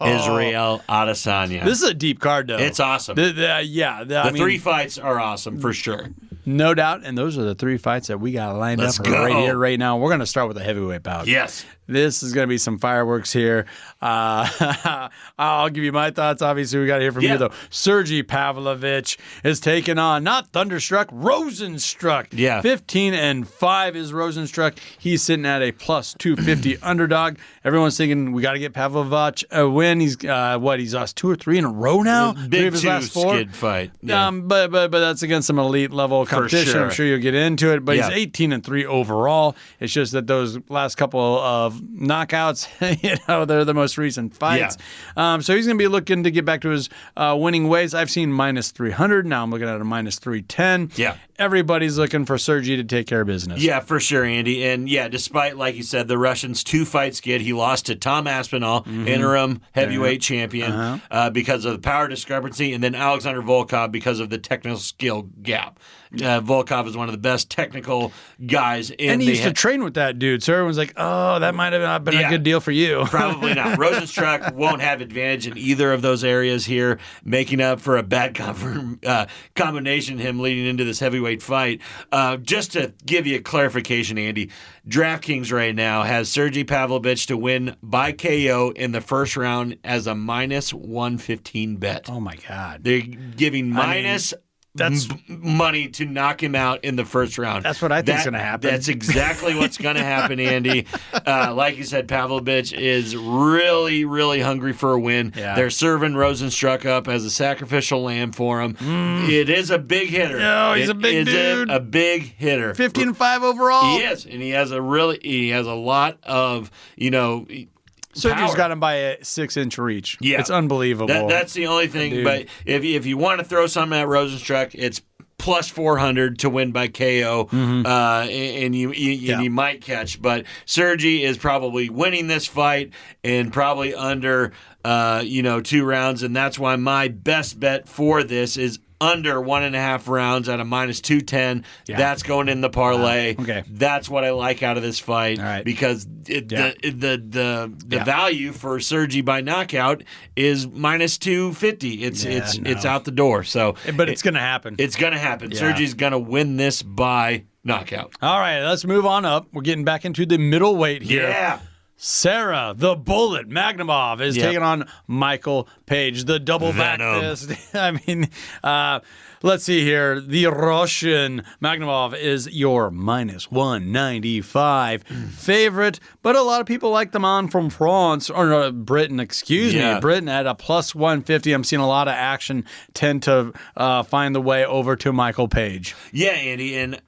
Israel Adesanya. This is a deep card, though. It's awesome. The 3 fights are awesome, for sure. No doubt, and those are the 3 fights that we got lined up right here, right now. We're going to start with the heavyweight bout. Yes. This is going to be some fireworks here. I'll give you my thoughts. Obviously, we got to hear from you, though. Sergey Pavlovich is taking on, not Thunderstruck, Rosenstruck. Yeah. 15-5 is Rosenstruck. He's sitting at a plus 250 underdog. Everyone's thinking we got to get Pavlovich a win. He's he's lost 2 or 3 in a row now? Big 3 of his 2 last 4. skid fight. Yeah. But that's against some elite level competition. Sure. I'm sure you'll get into it. But he's 18-3 overall. It's just that those last couple of knockouts, they're the most recent fights. Yeah. So he's going to be looking to get back to his winning ways. I've seen minus 300. Now I'm looking at a minus 310. Yeah. Everybody's looking for Sergey to take care of business. Yeah, for sure, Andy. And despite, like you said, the Russians' 2-fight skid, he lost to Tom Aspinall, interim heavyweight champion, because of the power discrepancy, and then Alexander Volkov because of the technical skill gap. Volkov is one of the best technical guys in and he used to train with that dude, so everyone's like, oh, that might have not been a good deal for you. Probably not. Rosenstruck won't have advantage in either of those areas here, making up for a bad combination, him leading into this heavyweight fight. Just to give you a clarification, Andy, DraftKings right now has Sergey Pavlovich to win by KO in the first round as a minus 115 bet. Oh, my God. They're giving that's money to knock him out in the first round. That's what I think is going to happen. That's exactly what's going to happen, Andy. Like you said, Pavlovich is really, really hungry for a win. Yeah. They're serving Rosenstruck up as a sacrificial lamb for him. It is a big hitter. No, he's a big dude. A big hitter. 15-5 overall. He is, and he has a lot of, Sergey's got him by a 6-inch reach. Yeah. It's unbelievable. That's the only thing. Dude. But if you want to throw something at Rosenstruck, it's plus 400 to win by KO, and you might catch. But Sergey is probably winning this fight and probably under 2 rounds, and that's why my best bet for this is under 1.5 rounds at a minus 210. Yeah. That's going in the parlay. Okay. That's what I like out of this fight. All right. Because the value for Sergey by knockout is minus 250. It's out the door. So, but it's going to happen. It's going to happen. Yeah. Sergey's going to win this by knockout. All right, let's move on up. We're getting back into the middleweight here. Yeah. Sarah, the Bullet Magnumov, is taking on Michael Page, the double back fist. I mean, let's see here. The Russian Magnumov is your minus 195 favorite, but a lot of people like them on from France, or Britain, Britain at a plus 150. I'm seeing a lot of action tend to find the way over to Michael Page. Yeah, Andy, and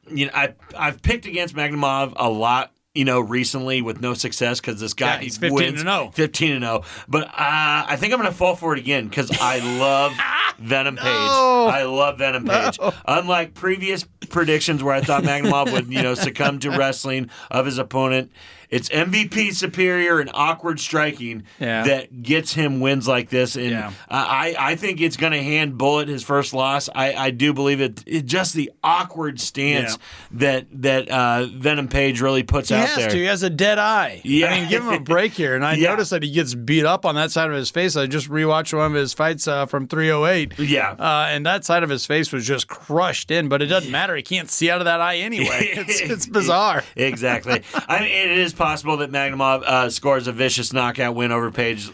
I've picked against Magnumov a lot recently with no success because this guy he's 15-0. 15-0. But I think I'm going to fall for it again because I love Venom Page. I love Venom Page. Unlike previous predictions where I thought Magnumov would, succumb to wrestling of his opponent, it's MVP superior and awkward striking that gets him wins like this. And I think it's going to hand Bullet his first loss. I do believe it just the awkward stance that Venom Page really puts out there. He has a dead eye. Yeah. I mean, give him a break here. And I noticed that he gets beat up on that side of his face. I just rewatched one of his fights from 308. Yeah. And that side of his face was just crushed in, but it doesn't matter. He can't see out of that eye anyway. It's bizarre. Exactly. I mean, it is possible that Magnumov scores a vicious knockout win over Page,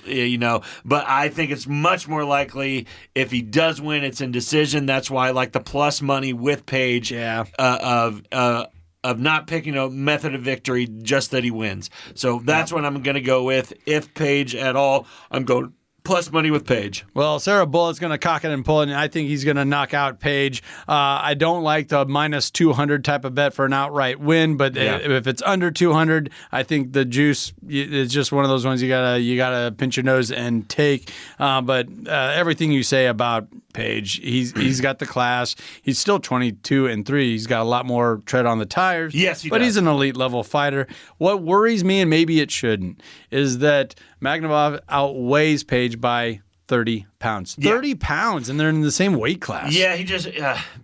but I think it's much more likely if he does win, it's in decision. That's why I like the plus money with Page of not picking a method of victory, just that he wins. So that's what I'm going to go with. If Page at all, I'm going plus money with Page. Well, Sarah Bullett's going to cock it and pull it, and I think he's going to knock out Page. I don't like the minus 200 type of bet for an outright win, but if it's under 200, I think the juice is just one of those ones you gotta pinch your nose and take. But everything you say about Page, he's got the class. He's still 22-3. He's got a lot more tread on the tires. Yes, he but does. He's an elite level fighter. What worries me, and maybe it shouldn't, is that Magnumov outweighs Page by 30 pounds. 30 pounds, and they're in the same weight class. Yeah, he just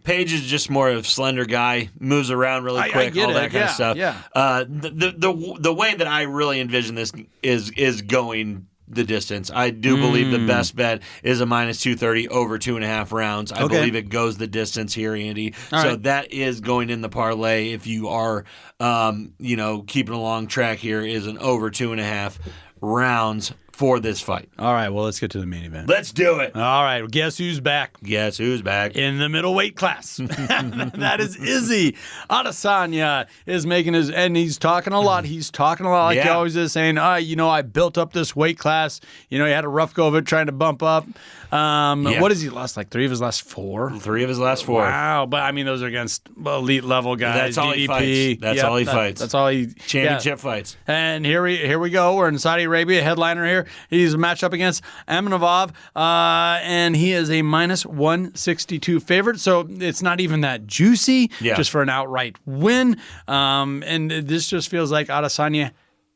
Page is just more of a slender guy, moves around really quick, all that kind of stuff. Yeah. The way that I really envision this is going the distance. I do believe the best bet is a minus 230 over 2.5 rounds. I believe it goes the distance here, Andy. That is going in the parlay. If you are, keeping a long track here, is an over 2.5 rounds for this fight. All right, well, let's get to the main event. Let's do it. All right, guess who's back? Guess who's back? In the middleweight class. That is Izzy. Adesanya is making his, and he's talking a lot. He's talking a lot like he always is, saying, I built up this weight class. He had a rough go of it trying to bump up. What has he lost? Like 3 of his last 4? 3 of his last 4. Wow, but I mean, those are against elite level guys. That's all he fights. That's all he fights. That's all he championship fights. And here we go. We're in Saudi Arabia, headliner here. He's matched up against Amanov, and he is a minus 162 favorite. So it's not even that juicy, just for an outright win. And this just feels like Adesanya.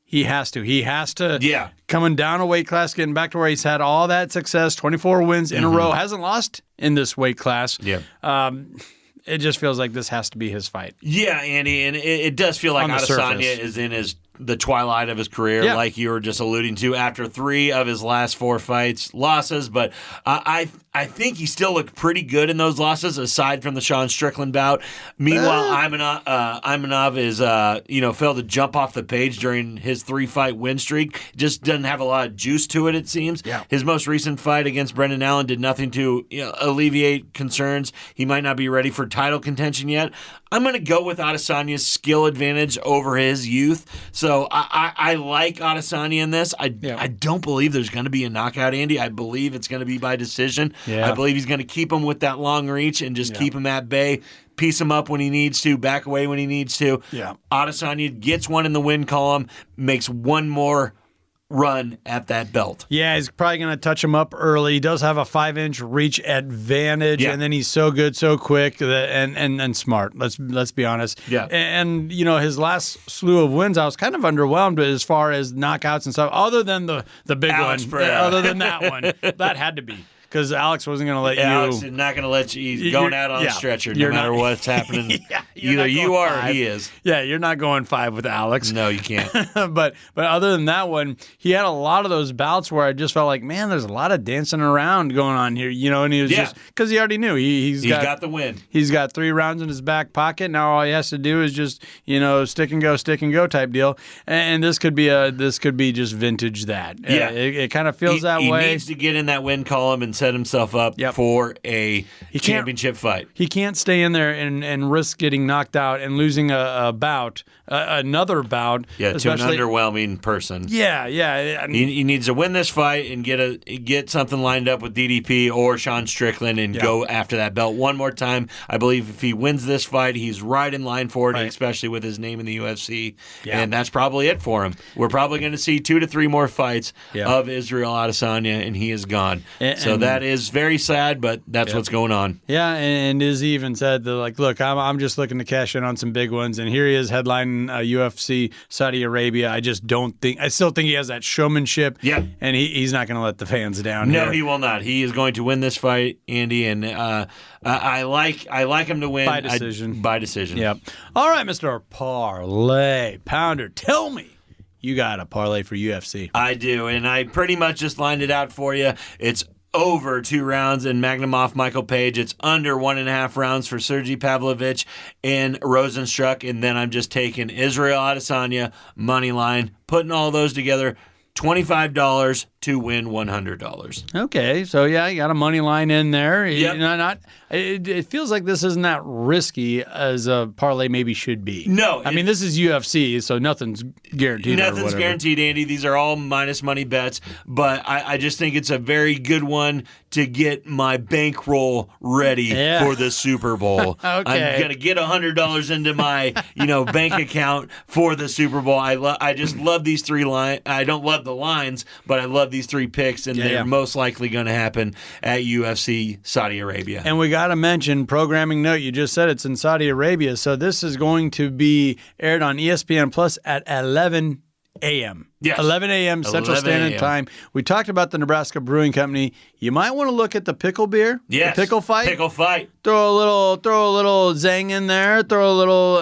He has to. Coming down a weight class, getting back to where he's had all that success, 24 wins in a row, hasn't lost in this weight class. It just feels like this has to be his fight. Yeah, Andy, and it does feel like Adesanya is in the twilight of his career, like you were just alluding to, after 3 of his last 4 fights, losses. But I think he still looked pretty good in those losses, aside from the Sean Strickland bout. Meanwhile, Imanov is failed to jump off the page during his 3-fight win streak. Just doesn't have a lot of juice to it, it seems. His most recent fight against Brendan Allen did nothing to alleviate concerns. He might not be ready for title contention yet. I'm going to go with Adesanya's skill advantage over his youth. So I like Adesanya in this. I don't believe there's going to be a knockout, Andy. I believe it's going to be by decision. I believe he's going to keep him with that long reach and just keep him at bay, piece him up when he needs to, back away when he needs to. Adesanya gets one in the win column, makes one more run at that belt. Yeah, he's probably going to touch him up early. He does have a 5-inch reach advantage, and then he's so good, so quick, and smart. Let's be honest. And his last slew of wins, I was kind of underwhelmed as far as knockouts and stuff. Other than the big Alex one, Pereira. other than that one, that had to be. Because Alex wasn't going to let you. Alex is not going to let you. He's going out on a stretcher no matter what's happening. Either you are or he is. Yeah, you're not going 5 with Alex. No, you can't. but other than that one, he had a lot of those bouts where I just felt like, man, there's a lot of dancing around going on here. And he was just, because he already knew. He's got the win. He's got 3 rounds in his back pocket. Now all he has to do is just, stick and go type deal. And this could be just vintage that. It kind of feels that way. He needs to get in that win column and set himself up for a championship fight. He can't stay in there and risk getting knocked out and losing a bout, another bout. Yeah, to an underwhelming person. Yeah. He needs to win this fight and get something lined up with DDP or Sean Strickland and go after that belt one more time. I believe if he wins this fight, he's right in line for it, especially with his name in the UFC. Yeah. And that's probably it for him. We're probably going to see 2 to 3 more fights of Israel Adesanya, and he is gone. So that is very sad, but that's what's going on. Yeah, and Izzy even said that, like, look, I'm just looking to cash in on some big ones, and here he is headlining UFC Saudi Arabia. I still think he has that showmanship. Yeah, and he's not going to let the fans down. No, he will not. He is going to win this fight, Andy, and I like him to win by decision. By decision. Yep. All right, Mr. Parlay Pounder, tell me you got a parlay for UFC. I do, and I pretty much just lined it out for you. It's over 2 rounds in Magnumov Michael Page. It's under 1.5 rounds for Sergey Pavlovich and Rosenstruck, and then I'm just taking Israel Adesanya money line, putting all those together. $25 to win $100. Okay, so you got a money line in there. Yep. It feels like this isn't that risky as a parlay maybe should be. No. I mean, this is UFC, so nothing's guaranteed. Nothing's guaranteed, Andy. These are all minus money bets, but I just think it's a very good one to get my bankroll ready for the Super Bowl. Okay. I'm going to get $100 into my bank account for the Super Bowl. I just love these 3 lines. I don't love the lines, but I love these 3 picks, and they're most likely going to happen at UFC Saudi Arabia. And we got to mention, programming note, you just said it's in Saudi Arabia, so this is going to be aired on ESPN Plus at 11 a.m. Yes. 11 a.m. Central Standard Time. We talked about the Nebraska Brewing Company. You might want to look at the pickle beer. Yes. The pickle fight. Pickle fight. Throw a little zang in there. Throw a little,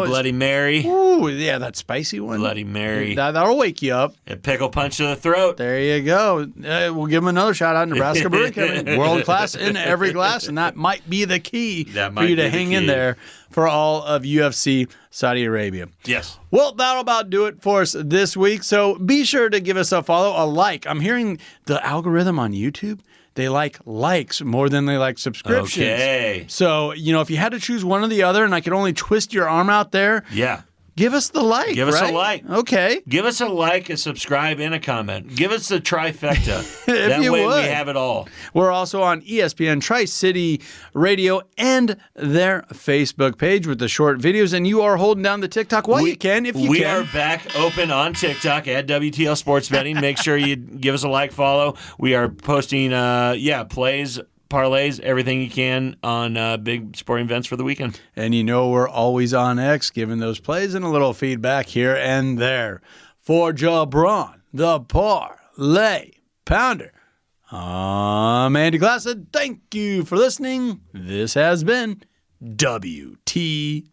Bloody Mary. Ooh, yeah, that spicy one. Bloody Mary. That'll wake you up. A pickle punch to the throat. There you go. We'll give them another shout out. Nebraska Brewing Company. World class in every glass, and that might be the key for you to hang in there for all of UFC Saudi Arabia. Yes. Well, that'll about do it for us this week. So be sure to give us a follow, a like. I'm hearing the algorithm on YouTube, they like likes more than they like subscriptions. Okay. So, if you had to choose one or the other and I could only twist your arm out there. Yeah. Give us the like. Give us a like. Okay. Give us a like, a subscribe, and a comment. Give us the trifecta. That way we have it all. We're also on ESPN Tri-City Radio and their Facebook page with the short videos, and you are holding down the TikTok while you can, if you can. We are back open on TikTok at WTL Sports Betting. Make sure you give us a like, follow. We are posting, plays, parlays, everything you can on big sporting events for the weekend. And we're always on X, giving those plays and a little feedback here and there. For JaBron, the Parlay Pounder, I'm Andy Classen. Thank you for listening. This has been WTL.